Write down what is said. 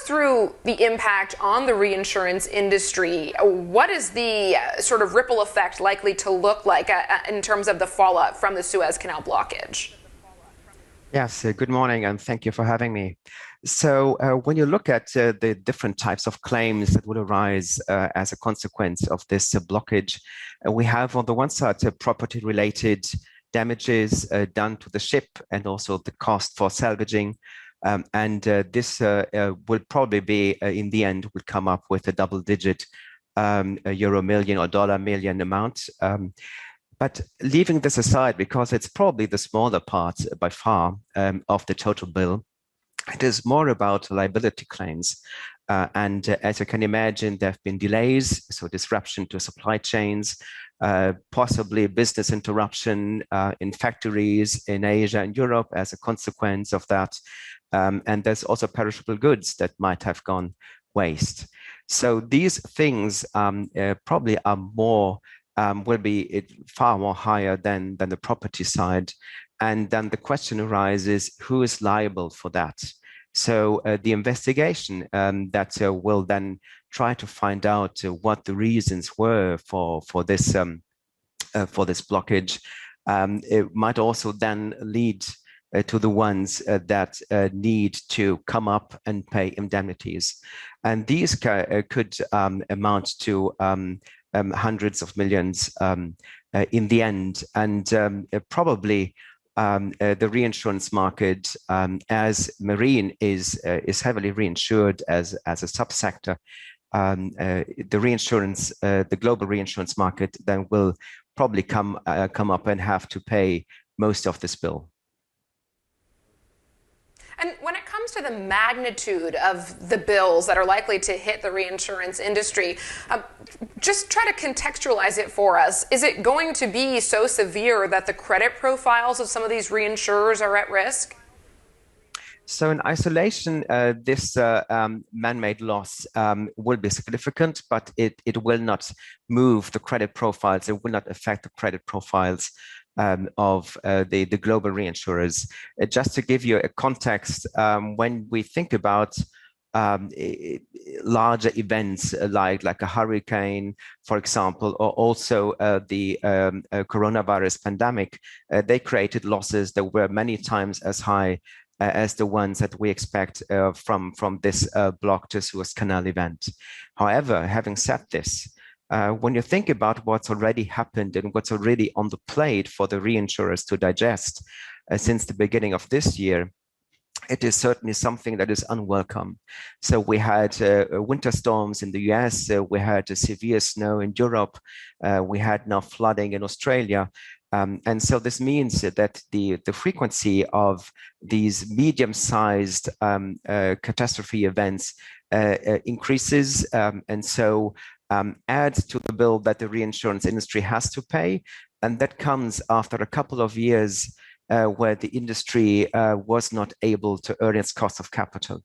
through the impact on the reinsurance industry. What is the sort of ripple effect likely to look like in terms of the fallout from the Suez Canal blockage? Yes, good morning, and thank you for having me. So when you look at the different types of claims that would arise as a consequence of this blockage, we have on the one side property-related damages done to the ship and also the cost for salvaging. This will probably be, in the end, will come up with a double-digit euro million or dollar million amount. But leaving this aside, because it's probably the smaller part by far of the total bill, it is more about liability claims. As you can imagine, there have been delays, so disruption to supply chains, possibly business interruption in factories in Asia and Europe as a consequence of that. And there's also perishable goods that might have gone waste. So these things probably are more will be far more higher than the property side. And then the question arises, who is liable for that? So the investigation that will then try to find out what the reasons were for this blockage, it might also then lead to the ones that need to come up and pay indemnities. And these could amount to hundreds of millions in the end. And probably the reinsurance market, as marine is heavily reinsured as a subsector, the global reinsurance market then will probably come up and have to pay most of this bill. And when it comes to the magnitude of the bills that are likely to hit the reinsurance industry, just try to contextualize it for us. Is it going to be so severe that the credit profiles of some of these reinsurers are at risk? So in isolation, this man-made loss will be significant, but it will not move the credit profiles. It will not affect the credit profiles of the global reinsurers. Just to give you a context, when we think about larger events like a hurricane, for example, or also the coronavirus pandemic, they created losses that were many times as high as the ones that we expect from this blocked Suez Canal event. However, having said this, when you think about what's already happened and what's already on the plate for the reinsurers to digest since the beginning of this year, it is certainly something that is unwelcome. So we had winter storms in the US, we had severe snow in Europe, we had now flooding in Australia. And so this means that the frequency of these medium-sized catastrophe events increases, and so adds to the bill that the reinsurance industry has to pay. And that comes after a couple of years where the industry was not able to earn its cost of capital.